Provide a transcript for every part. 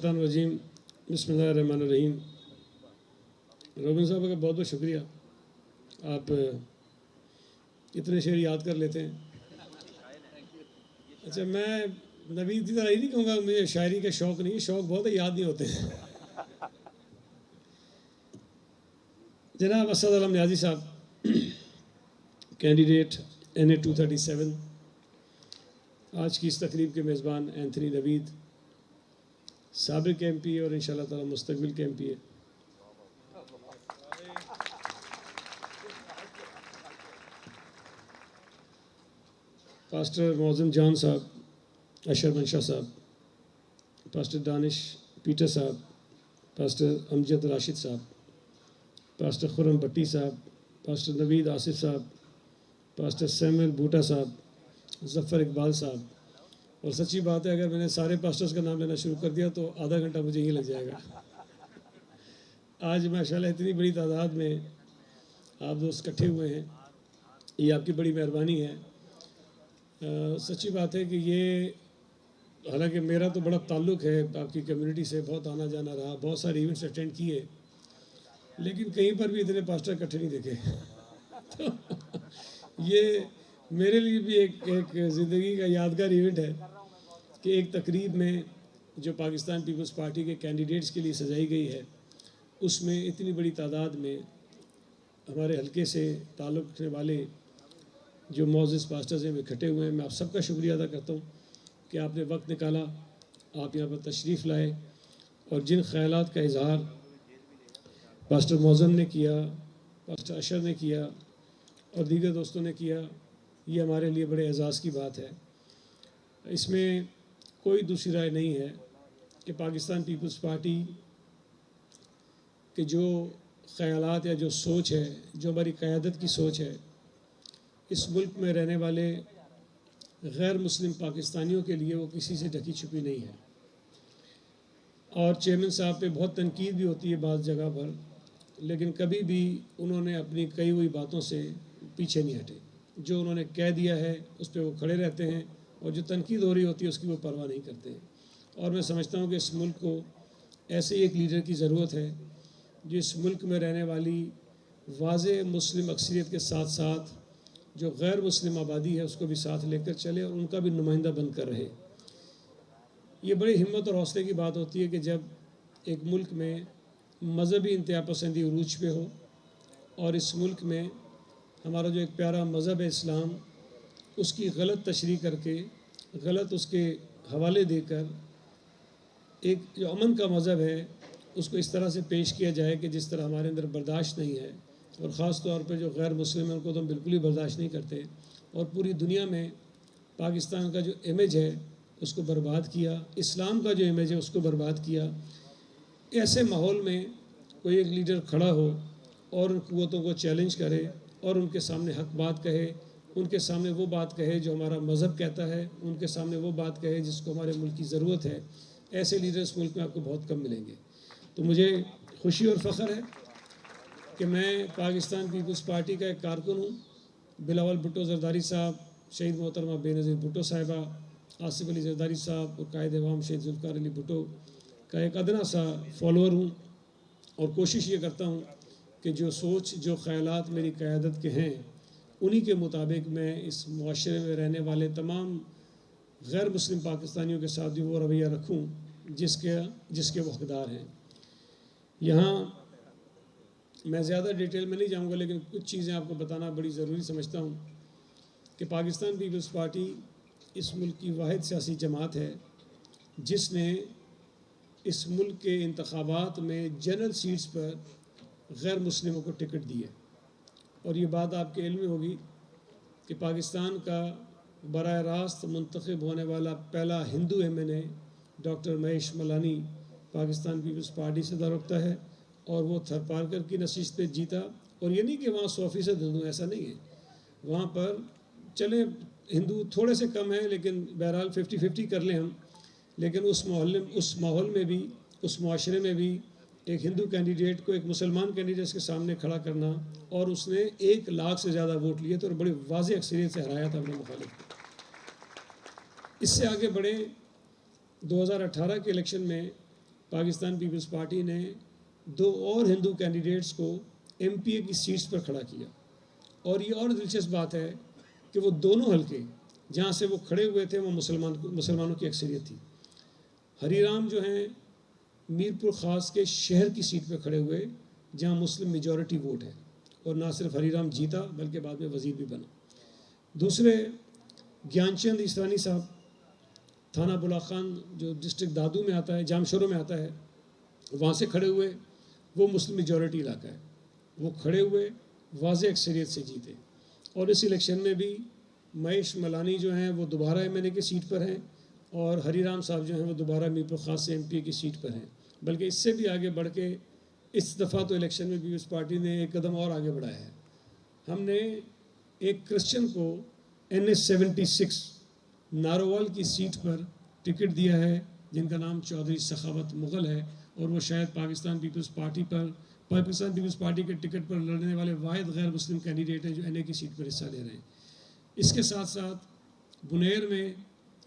मिनशैतानिर्रजीम बिस्मिल्लाहिर्रहमानिर्रहीम। रोबिन साहब का बहुत बहुत शुक्रिया, आप इतने शेर याद कर लेते हैं। अच्छा, मैं नबी की तरह ही नहीं कहूँगा मुझे शायरी का शौक़ नहीं है, शौक़ बहुत है, याद नहीं होते हैं। जनाब असद आलम न्याजी साहब, कैंडिडेट NA 237, आज की इस तकरीब के मेज़बान एंथनी नवीद, साबिक MP और इंशाअल्लाह ताला मुस्तकबिल के MP है। पास्टर मौज़म जान साहब, अशर मंशा साहब, पास्टर दानिश पीटर साहब, पास्टर अमजद राशिद साहब, पास्टर खुरम भट्टी साहब, पास्टर नवीद आसिफ साहब, पास्टर सैमुअल बूटा साहब, ज़फ़र इकबाल साहब। और सच्ची बात है, अगर मैंने सारे पास्टर्स का नाम लेना शुरू कर दिया तो आधा घंटा मुझे यहीं लग जाएगा। आज माशाल्लाह इतनी बड़ी तादाद में आप दोस्त इकट्ठे हुए हैं, ये आपकी बड़ी मेहरबानी है। सच्ची बात है कि ये, हालांकि मेरा तो बड़ा ताल्लुक़ है आपकी कम्युनिटी से, बहुत आना जाना रहा, बहुत सारे इवेंट्स अटेंड किए, लेकिन कहीं पर भी इतने पास्टर इकट्ठे नहीं देखे। तो ये मेरे लिए भी एक ज़िंदगी का यादगार इवेंट है कि एक तकरीब में जो पाकिस्तान पीपल्स पार्टी के कैंडिडेट्स के लिए सजाई गई है, उसमें इतनी बड़ी तादाद में हमारे हलके से ताल्लुक़ रखने वाले जो मौजूद पास्टर्स हैं वे इकट्ठे हुए हैं। मैं आप सबका शुक्रिया अदा करता हूँ कि आपने वक्त निकाला, आप यहाँ पर तशरीफ़ लाए और जिन ख़यालात का इज़हार पास्टर मौज़म ने किया, पास्टर अशर ने किया और दीगर दोस्तों ने किया, ये हमारे लिए बड़े एजाज़ की बात है। इसमें कोई दूसरी राय नहीं है कि पाकिस्तान पीपल्स पार्टी के जो ख़यालात या जो सोच है, जो हमारी क़यादत की सोच है, इस मुल्क में रहने वाले गैर मुस्लिम पाकिस्तानियों के लिए वो किसी से ढकी छुपी नहीं है। और चेयरमैन साहब पे बहुत तनकीद भी होती है बाज़ जगह पर, लेकिन कभी भी उन्होंने अपनी कही हुई बातों से पीछे नहीं हटे। जो उन्होंने कह दिया है उस पर वो खड़े रहते हैं और जो तनकीद हो रही होती है उसकी वो परवाह नहीं करते हैं। और मैं समझता हूँ कि इस मुल्क को ऐसे एक लीडर की ज़रूरत है जो इस मुल्क में रहने वाली वाज़े मुस्लिम अक्सरियत के साथ साथ जो गैर मुस्लिम आबादी है उसको भी साथ लेकर चले और उनका भी नुमाइंदा बनकर रहे। ये बड़ी हिम्मत और हौसले की बात होती है कि जब एक मुल्क में मज़हबी इंतहा पसंदी उरूज पे हो और इस मुल्क में हमारा जो एक प्यारा मज़हब है इस्लाम, उसकी गलत तशरीह करके, गलत उसके हवाले देकर एक जो अमन का मज़हब है उसको इस तरह से पेश किया जाए कि जिस तरह हमारे अंदर बर्दाश्त नहीं है। और ख़ास तौर पर जो गैर मुस्लिम है उनको तो हम बिल्कुल ही बर्दाश्त नहीं करते और पूरी दुनिया में पाकिस्तान का जो इमेज है उसको बर्बाद किया, इस्लाम का जो इमेज है उसको बर्बाद किया। ऐसे माहौल में कोई एक लीडर खड़ा हो और उन क़ुव्वतों को चैलेंज करे और उनके सामने हक बात कहे, उनके सामने वो बात कहे जो हमारा मज़हब कहता है, उनके सामने वो बात कहे जिसको हमारे मुल्क की ज़रूरत है, ऐसे लीडर इस मुल्क में आपको बहुत कम मिलेंगे। तो मुझे खुशी और फ़ख्र है कि मैं पाकिस्तान पीपल्स पार्टी का एक कारकुन हूँ। बिलावल भुट्टो ज़रदारी साहब, शहीद मोहतरमा बेनज़ीर भुट्टो साहिबा, आसिफ अली ज़रदारी साहब और कायद अवाम शहीद ज़ुल्फ़िकार अली भुट्टो का एक अदना सा फॉलोअर हूँ और कोशिश ये करता हूँ कि जो सोच, जो ख़यालात मेरी क़यादत के हैं, उन्हीं के मुताबिक मैं इस मुआशरे में रहने वाले तमाम गैर मुस्लिम पाकिस्तानियों के साथ भी वो रवैया रखूँ जिसके वो हक़दार हैं। यहाँ मैं ज़्यादा डिटेल में नहीं जाऊँगा, लेकिन कुछ चीज़ें आपको बताना बड़ी ज़रूरी समझता हूँ कि पाकिस्तान पीपल्स पार्टी इस मुल्क की वाहिद सियासी जमात है जिसने इस मुल्क के इंतखाबात में जनरल सीट्स पर गैर मुस्लिमों को टिकट दी है। और ये बात आपके इल्म में होगी कि पाकिस्तान का बराह रास्त मुंतखब होने वाला पहला हिंदू MNA डॉक्टर महेश मलानी पाकिस्तान पीपल्स पार्टी से ताल्लुक़ है और वो थरपारकर की नशिस्त पे जीता। और ये नहीं कि वहाँ 100% हिंदू, ऐसा नहीं है। वहाँ पर चले हिंदू थोड़े से कम हैं, लेकिन बहरहाल 50-50 कर लें हम, लेकिन उस माहौल में भी, उस मुआशरे में भी एक हिंदू कैंडिडेट को एक मुसलमान कैंडिडेट के सामने खड़ा करना और उसने 1 लाख से ज़्यादा वोट लिए थे और बड़ी वाज़ेह अक्सरियत से हराया था अपने मुखालिफ को। इससे आगे बढ़े 2018 के इलेक्शन में पाकिस्तान पीपल्स पार्टी ने 2 और हिंदू कैंडिडेट्स को एमपीए की सीट्स पर खड़ा किया। और ये और दिलचस्प बात है कि वो दोनों हलके जहाँ से वो खड़े हुए थे वो मुसलमानों की अक्सरियत थी। हरीराम जो हैं मीरपुर ख़ास के शहर की सीट पर खड़े हुए जहाँ मुस्लिम मेजॉरिटी वोट है, और ना सिर्फ हरीराम जीता बल्कि बाद में वज़ीर भी बना। दूसरे ज्ञानचंद ईसरानी साहब, थाना बुला खान जो डिस्ट्रिक्ट दादू में आता है, जामशोरों में आता है, वहाँ से खड़े हुए, वो मुस्लिम मेजॉरिटी इलाका है, वो खड़े हुए वाज़ेह अक्सरियत से जीते। और इस इलेक्शन में भी महेश मलानी जो हैं वो दोबारा एमएनए की सीट पर हैं, और हरीराम साहब जो हैं वो दोबारा मीरपुर ख़ास से एमपी की सीट पर हैं। बल्कि इससे भी आगे बढ़ के इस दफ़ा तो इलेक्शन में पीपल्स पार्टी ने एक कदम और आगे बढ़ाया है। हमने एक क्रिश्चियन को NH-76 नारोवाल की सीट पर टिकट दिया है, जिनका नाम चौधरी सखावत मुग़ल है, और वो शायद पाकिस्तान पीपल्स पार्टी के टिकट पर लड़ने वाले वाहिद गैर मुस्लिम कैंडिडेट हैं जो NA की सीट पर हिस्सा ले रहे हैं। इसके साथ साथ बुनेर में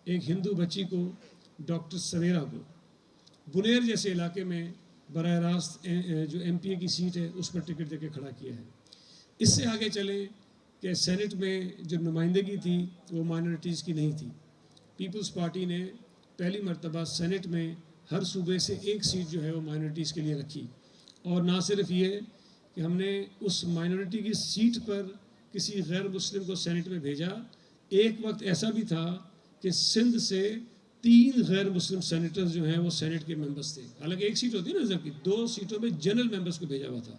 एक हिंदू बच्ची को, डॉक्टर सवेरा को, बुनेर जैसे इलाके में बराह रास्त जो एमपीए की सीट है उस पर टिकट देके खड़ा किया है। इससे आगे चलें कि सेनेट में जो नुमाइंदगी थी वो माइनॉरिटीज़ की नहीं थी। पीपल्स पार्टी ने पहली मर्तबा सेनेट में हर सूबे से एक सीट जो है वो माइनॉरिटीज़ के लिए रखी। और ना सिर्फ ये कि हमने उस माइनॉरिटी की सीट पर किसी गैर मुस्लिम को सेनेट में भेजा, एक वक्त ऐसा भी था कि सिंध से 3 गैर मुस्लिम सेनेटर्स जो हैं वो सेनेट के मेंबर्स थे। हालांकि एक सीट होती है ना रिजर्व की, 2 सीटों में जनरल मेंबर्स को भेजा हुआ था।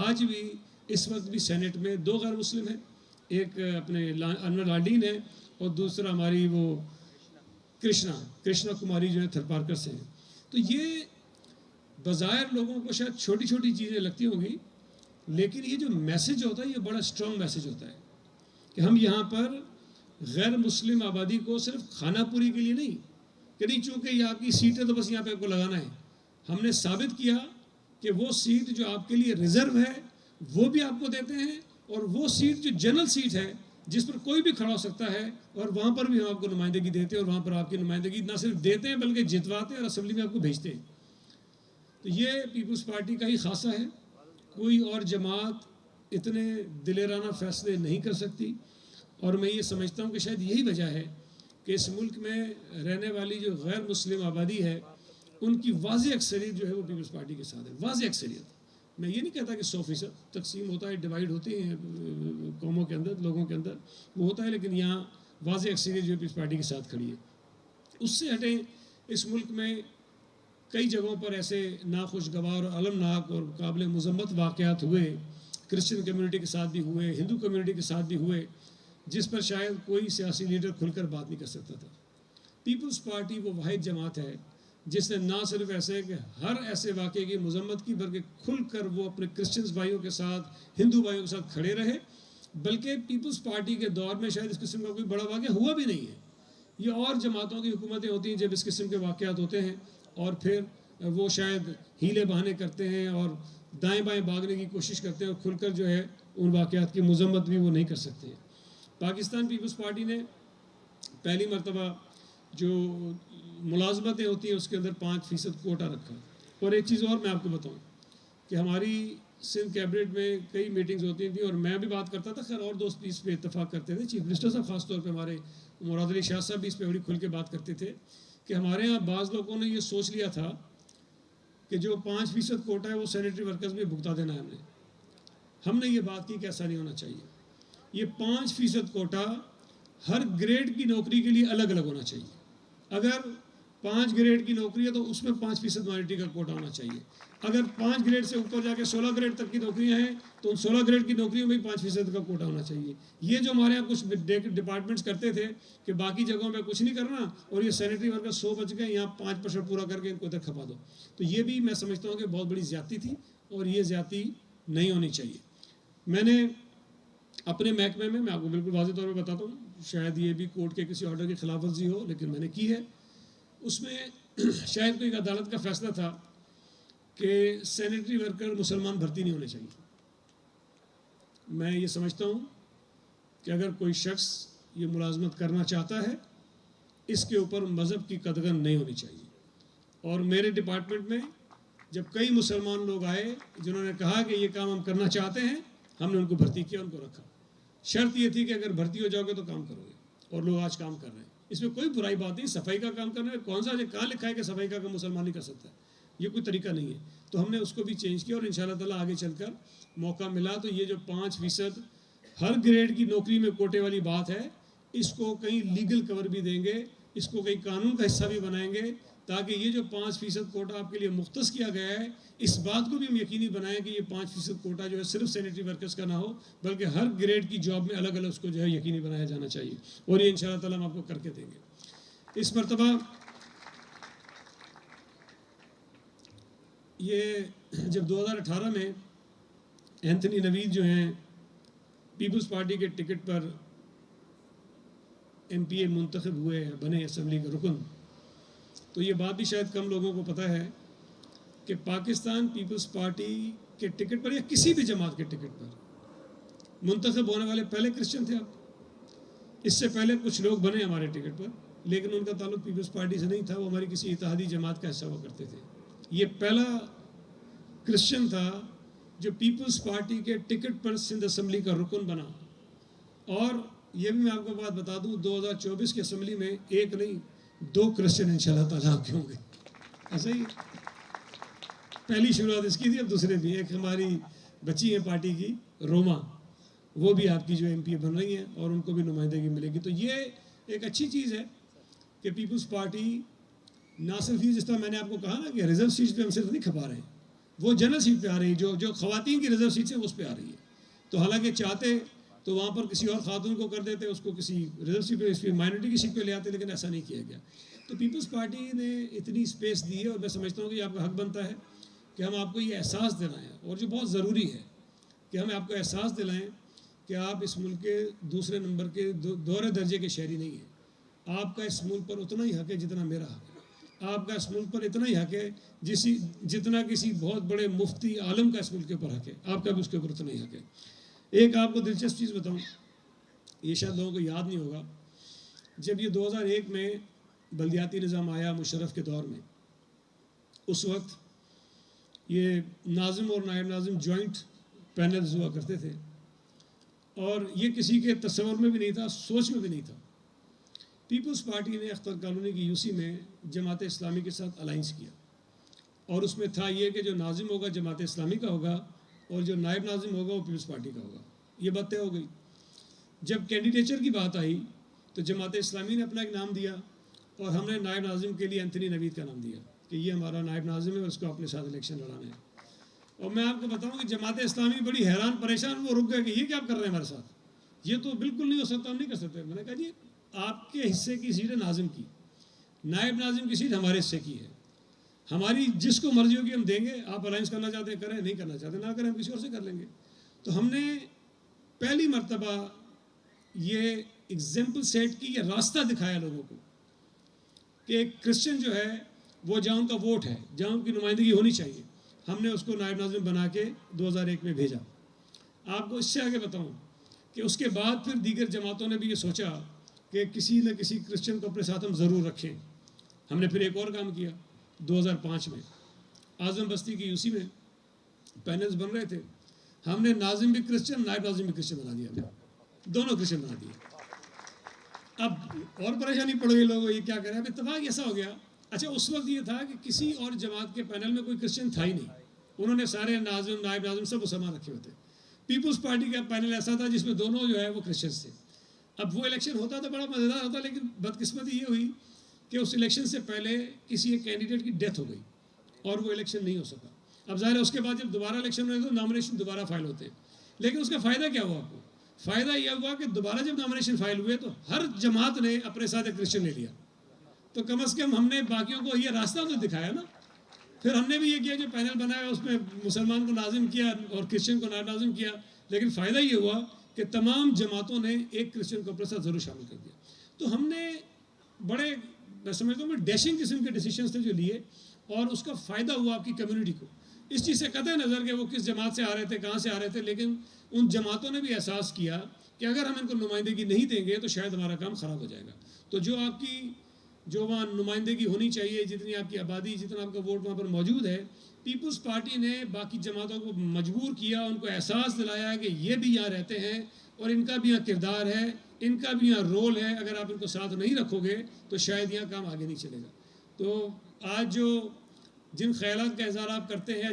आज भी इस वक्त भी सेनेट में 2 गैर मुस्लिम हैं, एक अपने अनवर लाडीन है और दूसरा हमारी वो कृष्णा कुमारी जो है थरपारकर से हैं। तो ये बज़ाहिर लोगों को शायद छोटी छोटी चीज़ें लगती होंगी, लेकिन ये जो मैसेज होता है ये बड़ा स्ट्रॉन्ग मैसेज होता है कि हम यहाँ पर गैर मुस्लिम आबादी को सिर्फ खानापुरी के लिए नहीं कि नहीं चूँकि ये आपकी सीट है तो बस यहाँ पे आपको लगाना है। हमने साबित किया कि वो सीट जो आपके लिए रिजर्व है वो भी आपको देते हैं, और वो सीट जो जनरल सीट है जिस पर कोई भी खड़ा हो सकता है, और वहाँ पर भी हम आपको नुमाइंदगी देते हैं, और वहाँ पर आपकी नुमाइंदगी ना सिर्फ देते हैं बल्कि जितवाते हैं और असम्बली में आपको भेजते हैं। तो ये पीपल्स पार्टी का ही खासा है। कोई और जमात इतने दिलेराना फैसले नहीं कर सकती, और मैं ये समझता हूँ कि शायद यही वजह है कि इस मुल्क में रहने वाली जो गैर मुस्लिम आबादी है उनकी वाज़ेह अक्सरियत जो है वो पीपल्स पार्टी के साथ है। वाज़ेह अक्सरियत, मैं ये नहीं कहता कि 100% तकसीम होता है, डिवाइड होती हैं कौमों के अंदर, लोगों के अंदर, वो होता है, लेकिन यहाँ वाज़ेह अक्सरियत जो पीपल्स पार्टी के साथ खड़ी है। उससे हटें, इस मुल्क में कई जगहों पर ऐसे नाखुशगवार और अलमनाक और काबिल मज़म्मत वाक़यात हुए, क्रिश्चियन कम्यूनिटी के साथ भी हुए, हिंदू कम्यूनिटी के साथ भी हुए, जिस पर शायद कोई सियासी लीडर खुलकर बात नहीं कर सकता था। पीपल्स पार्टी वो वाहिद जमात है जिसने ना सिर्फ ऐसे कि हर ऐसे वाक़े की मज़म्मत की, बल्कि खुलकर वो अपने क्रिश्चियंस भाइयों के साथ, हिंदू भाइयों के साथ खड़े रहे। बल्कि पीपल्स पार्टी के दौर में शायद इस किस्म का कोई बड़ा वाक़या हुआ भी नहीं है। ये और जमातों की हुकूमतें होती हैं जब इस किस्म के वाक़यात होते हैं, और फिर वो शायद हीले बहाने करते हैं और दाएँ बाएँ भागने की कोशिश करते हैं, और खुलकर जो है उन वाक़यात की मज़म्मत भी वो नहीं कर सकते हैं। पाकिस्तान पीपल्स पार्टी ने पहली मरतबा जो मुलाजमतें होती हैं उसके अंदर 5% कोटा रखा। और एक चीज़ और मैं आपको बताऊं कि हमारी सिंध कैबिनेट में कई मीटिंग्स होती थी, और मैं भी बात करता था, खैर और दोस्त भी इस पर इत्तफाक करते थे, चीफ मिनिस्टर साहब ख़ास तौर पे हमारे मुराद अली शाह साहब भी इस पर बड़ी खुल के बात करते थे कि हमारे यहाँ बाज़ लोगों ने ये सोच लिया था कि जो 5% कोटा है वो सैनिटरी वर्कर्स में भुगता देना है। हमने ये बात की कि ऐसा नहीं होना चाहिए। ये 5% कोटा हर ग्रेड की नौकरी के लिए अलग अलग होना चाहिए। अगर 5 ग्रेड की नौकरी है तो उसमें 5% माइनॉरिटी का कोटा होना चाहिए। अगर 5 ग्रेड से ऊपर जाके 16 ग्रेड तक की नौकरियां हैं तो उन 16 ग्रेड की नौकरियों में 5% का कोटा होना चाहिए। ये जो हमारे यहाँ कुछ डिपार्टमेंट्स करते थे कि बाकी जगहों में कुछ नहीं करना, और ये सैनिटरी वर्कर 100 बच गए, यहाँ 5% पूरा करके इनको इधर खपा दो, तो ये भी मैं समझता हूँ कि बहुत बड़ी ज़्यादती थी, और ये ज़्यादती नहीं होनी चाहिए। मैंने अपने महकमे में, मैं आपको बिल्कुल वाज़ेह तौर पर बताता हूँ, शायद ये भी कोर्ट के किसी ऑर्डर की खिलाफ वर्जी हो, लेकिन मैंने की है। उसमें शायद कोई अदालत का फैसला था कि सैनिटरी वर्कर मुसलमान भर्ती नहीं होने चाहिए। मैं ये समझता हूँ कि अगर कोई शख्स ये मुलाजमत करना चाहता है, इसके ऊपर मज़हब की कदगन नहीं होनी चाहिए। और मेरे डिपार्टमेंट में जब कई मुसलमान लोग आए जिन्होंने कहा कि ये काम हम करना चाहते हैं, हमने उनको भर्ती किया, उनको रखा। शर्त ये थी कि अगर भर्ती हो जाओगे तो काम करोगे, और लोग आज काम कर रहे हैं। इसमें कोई बुराई बात नहीं। सफाई का काम करने में कौन सा कहाँ लिखा है कि सफाई का काम मुसलमान नहीं कर सकता है? ये कोई तरीका नहीं है। तो हमने उसको भी चेंज किया, और इंशाल्लाह ताला आगे चलकर मौका मिला तो ये जो 5% हर ग्रेड की नौकरी में कोटे वाली बात है, इसको कहीं लीगल कवर भी देंगे, इसको कहीं कानून का हिस्सा भी बनाएंगे, ताकि ये जो 5% कोटा आपके लिए मुख्तस किया गया है, इस बात को भी हम यकीनी बनाएं कि ये 5% कोटा जो है सिर्फ सैनिटरी वर्कर्स का ना हो, बल्कि हर ग्रेड की जॉब में अलग अलग उसको जो है यकीनी बनाया जाना चाहिए। और ये इंशाल्लाह ताला हम आपको करके देंगे। इस मरतबा ये जब 2018 में एंथनी नवीद जो हैं पीपल्स पार्टी के टिकट पर MPA मुंतखब हुए, बने असम्बली के रुकन, तो ये बात भी शायद कम लोगों को पता है कि पाकिस्तान पीपल्स पार्टी के टिकट पर या किसी भी जमात के टिकट पर मुंतखब होने वाले पहले क्रिश्चियन थे आप। इससे पहले कुछ लोग बने हमारे टिकट पर, लेकिन उनका ताल्लुक पीपल्स पार्टी से नहीं था, वो हमारी किसी इत्तेहादी जमात का हिस्सा हुआ करते थे। ये पहला क्रिश्चियन था जो पीपल्स पार्टी के टिकट पर सिंध असम्बली का रुकन बना। और ये भी मैं आपको बात बता दूं, 2024 की असम्बली में एक नहीं 2 क्रिश्चियन इंशाल्लाह ताला आपके होंगे। ऐसा ही पहली शुरुआत इसकी थी, अब दूसरे भी। एक हमारी बच्ची है पार्टी की रोमा, वो भी आपकी जो MPA बन रही हैं, और उनको भी नुमाइंदगी मिलेगी। तो ये एक अच्छी चीज़ है कि पीपल्स पार्टी ना सिर्फ ही, जिस तरह मैंने आपको कहा ना कि रिजर्व सीट पे हम सिर्फ नहीं खपा रहे हैं, वो जनरल सीट पे आ रही है, जो खवातीन की रिजर्व सीट है उस पर आ रही है। तो हालांकि चाहते तो वहाँ पर किसी और खातून को कर देते, उसको किसी रिजर्व सीट पे, इस माइनॉरिटी की सीट पे ले आते, लेकिन ऐसा नहीं किया गया। तो पीपल्स पार्टी ने इतनी स्पेस दी है, और मैं समझता हूँ कि आपका हक बनता है कि हम आपको ये एहसास दिलाएं, और जो बहुत ज़रूरी है कि हम आपको एहसास दिलाएं कि आप इस मुल्क के दूसरे नंबर के दोहरे दर्जे के शहरी नहीं हैं। आपका इस मुल्क पर उतना ही हक है जितना मेरा हक है। आपका इस मुल्क पर इतना ही हक है जितना किसी बहुत बड़े मुफ्ती आलम का इस मुल्क के ऊपर हक है, आपका भी उसके ऊपर उतना ही हक है। एक आपको दिलचस्प चीज़ बताऊं, ये शायद लोगों को याद नहीं होगा, जब ये 2001 में बल्दियाती निज़ाम आया मुशर्रफ के दौर में, उस वक्त ये नाज़िम और नायब नाज़िम जॉइंट पैनल्स हुआ करते थे, और ये किसी के तस्वर में भी नहीं था, सोच में भी नहीं था। पीपल्स पार्टी ने अख्तर कॉलोनी की UC में जमात इस्लामी के साथ अलाइंस किया, और उसमें था ये कि जो नाज़िम होगा जमात इस्लामी का होगा, और जो नायब नाज़िम होगा वो पीपल्स पार्टी का होगा। ये बात तय हो गई। जब कैंडिडेचर की बात आई तो जमात इस्लामी ने अपना एक नाम दिया, और हमने नायब नाज़िम के लिए एंथनी नवीद का नाम दिया कि ये हमारा नायब नाज़िम है, उसको अपने साथ इलेक्शन लड़ाना है। और मैं आपको बताऊं कि जमात इस्लामी बड़ी हैरान परेशान, वो रुक गए कि ये क्या कर रहे हैं हमारे साथ, ये तो बिल्कुल नहीं हो सकता, हम नहीं कर सकते। मैंने कहा जी आपके हिस्से की सीट है नाज़िम की, नायब नाज़िम की सीट हमारे हिस्से की है, हमारी जिसको मर्जी होगी हम देंगे। आप अलायंस करना चाहते हैं करें, नहीं करना चाहते ना करें, हम किसी और से कर लेंगे। तो हमने पहली मर्तबा ये एग्जाम्पल सेट की, या रास्ता दिखाया लोगों को कि एक क्रिश्चियन जो है वो जहाँ उनका वोट है, जहाँ उनकी नुमाइंदगी होनी चाहिए, हमने उसको नायब नाज़िम बना के 2001 में भेजा। आपको इससे आगे बताऊँ कि उसके बाद फिर दीगर जमातों ने भी ये सोचा कि किसी न किसी क्रिश्चियन को अपने साथ हम ज़रूर रखें। हमने फिर एक और काम किया 2005 में, आज़म बस्ती की UC में पैनल्स बन रहे थे, हमने नाज़िम भी क्रिश्चियन, नायब नाज़िम भी क्रिश्चियन बना दिया, दोनों क्रिश्चियन बना दिए। अब और परेशानी पड़ गई लोगों, ये क्या करें। अब इत्तेफाक ऐसा हो गया, अच्छा उस वक्त ये था कि किसी और जमात के पैनल में कोई क्रिश्चियन था ही नहीं, उन्होंने सारे नाज़िम नायब नाज़िम सब मुसलमान रखे हुए थे। पीपल्स पार्टी का पैनल ऐसा था जिसमें दोनों जो है वो क्रिश्चियंस थे। अब वो इलेक्शन होता तो बड़ा मज़ेदार होता, लेकिन बदकिस्मती ये हुई कि उस इलेक्शन से पहले किसी एक कैंडिडेट की डेथ हो गई और वो इलेक्शन नहीं हो सका। अब ज़ाहिर है उसके बाद जब दोबारा इलेक्शन हुए तो नॉमिनेशन दोबारा फाइल होते हैं, लेकिन उसका फ़ायदा क्या हुआ आपको? फ़ायदा यह हुआ कि दोबारा जब नॉमिनेशन फाइल हुए तो हर जमात ने अपने साथ एक क्रिश्चियन ले लिया, तो कम अज़ कम हमने बाकियों को ये रास्ता तो दिखाया ना। फिर हमने भी ये किया, जो पैनल बनाया उसमें मुसलमान को नाज़िम किया और क्रिश्चियन को नायब नाज़िम किया, लेकिन फ़ायदा ये हुआ कि तमाम जमातों ने एक क्रिश्चियन को अपने साथ ज़रूर शामिल कर दिया। तो हमने बड़े, मैं समझता हूँ डैशिंग किस्म के डिसीजंस थे जो लिए, और उसका फ़ायदा हुआ आपकी कम्युनिटी को। इस चीज़ से कतई नज़र कि वो किस जमात से आ रहे थे, कहाँ से आ रहे थे, लेकिन उन जमातों ने भी एहसास किया कि अगर हम इनको नुमाइंदगी नहीं देंगे तो शायद हमारा काम ख़राब हो जाएगा। तो जो आपकी जो वहाँ नुमाइंदगी होनी चाहिए, जितनी आपकी आबादी, जितना आपका वोट वहाँ पर मौजूद है, पीपल्स पार्टी ने बाकी जमातों को मजबूर किया, उनको एहसास दिलाया कि ये भी यहाँ रहते हैं और इनका भी यहाँ किरदार है, इनका भी यहाँ रोल है, अगर आप इनको साथ नहीं रखोगे तो शायद यहाँ काम आगे नहीं चलेगा। तो आज जो जिन ख्यालात का इज़हार आप करते हैं,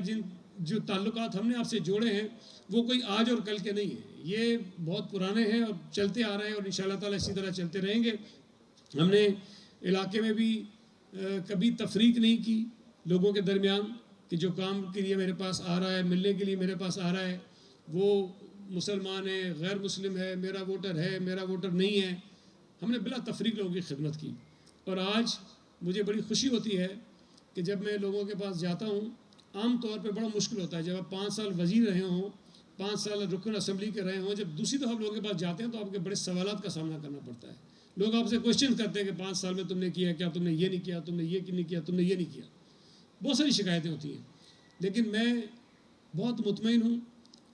जो ताल्लुकात हमने आपसे जोड़े हैं, वो कोई आज और कल के नहीं हैं, ये बहुत पुराने हैं और चलते आ रहे हैं और इंशाअल्लाह ताला इसी तरह चलते रहेंगे। हमने इलाके में भी कभी तफरीक नहीं की लोगों के दरमियान कि जो काम के लिए मेरे पास आ रहा है, मिलने के लिए मेरे पास आ रहा है, वो मुसलमान है, गैर मुस्लिम है, मेरा वोटर है, मेरा वोटर नहीं है। हमने बिला तफरीक लोगों की खिदमत की। और आज मुझे बड़ी खुशी होती है कि जब मैं लोगों के पास जाता हूँ, आम तौर पे बड़ा मुश्किल होता है, जब आप 5 साल वज़ीर रहे हों, 5 साल रुकन असम्बली के रहे हों, जब दूसरी दफ़ा लोगों के पास जाते हैं तो आपके बड़े सवालात का सामना करना पड़ता है। लोग आपसे क्वेश्चन करते हैं कि 5 साल में तुमने किया क्या, तुमने ये नहीं किया, तुमने ये नहीं किया, तुमने ये नहीं किया। बहुत सारी शिकायतें होती हैं, लेकिन मैं बहुत मुतमईन हूँ,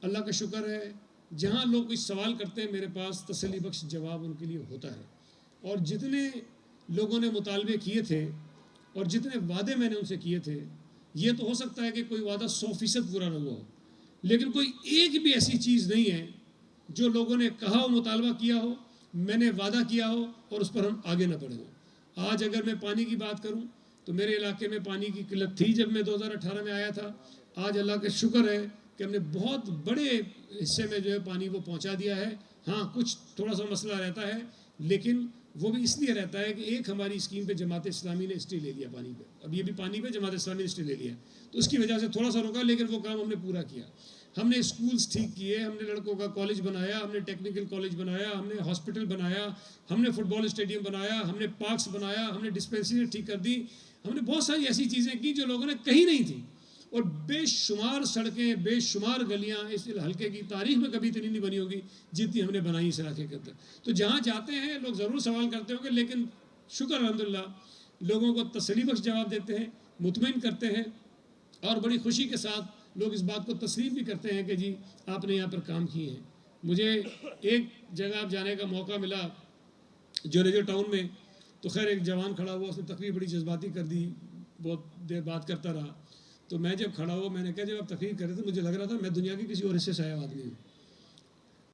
अल्लाह का शुक्र है, जहाँ लोग कोई सवाल करते हैं मेरे पास तसल्ली बख्श जवाब उनके लिए होता है। और जितने लोगों ने मुतालबे किए थे और जितने वादे मैंने उनसे किए थे, ये तो हो सकता है कि कोई वादा 100% पूरा न हुआ हो, लेकिन कोई एक भी ऐसी चीज़ नहीं है जो लोगों ने कहा हो, मुतालबा किया हो, मैंने वादा किया हो और उस पर हम आगे न बढ़े हों। आज अगर मैं पानी की बात करूं तो मेरे इलाके में पानी की किल्लत थी जब मैं 2018 में आया था। आज अल्लाह का शुक्र है कि हमने बहुत बड़े हिस्से में जो है पानी वो पहुंचा दिया है। हाँ, कुछ थोड़ा सा मसला रहता है, लेकिन वो भी इसलिए रहता है कि एक हमारी स्कीम पे जमात इस्लामी ने स्टे ले लिया पानी पे। अब ये भी पानी पे जमात इस्लामी ने स्टे ले लिया, तो उसकी वजह से थोड़ा सा रुका, लेकिन वो काम हमने पूरा किया। हमने स्कूल्स ठीक किए, हमने लड़कों का कॉलेज बनाया, हमने टेक्निकल कॉलेज बनाया, हमने हॉस्पिटल बनाया, हमने फुटबॉल स्टेडियम बनाया, हमने पार्क्स बनाया, हमने डिस्पेंसरी ठीक कर दी। हमने बहुत सारी ऐसी चीज़ें की जो लोगों ने कहीं नहीं थी। और बेशुमार सड़कें, बेशुमार गलियां इस हल्के की तारीख में कभी इतनी नहीं बनी होगी जितनी हमने बनाई इस इलाके के अंदर। तो जहाँ जाते हैं लोग ज़रूर सवाल करते होंगे, लेकिन शुक्र अल्हम्दुलिल्लाह लोगों को तसल्ली बख्श जवाब देते हैं, मुतमईन करते हैं, और बड़ी खुशी के साथ लोग इस बात को तस्लीम भी करते हैं कि जी आपने यहाँ पर काम किए हैं। मुझे एक जगह जाने का मौका मिला जोरेजो टाउन में, तो खैर एक जवान खड़ा हुआ, उसने तकरीर बड़ी जज्बाती कर दी, बहुत देर बात करता रहा। तो मैं जब खड़ा हुआ, मैंने कहा जब आप तकरीर कर रहे थे मुझे लग रहा था मैं दुनिया के किसी और हिस्से से आया आदमी हूँ।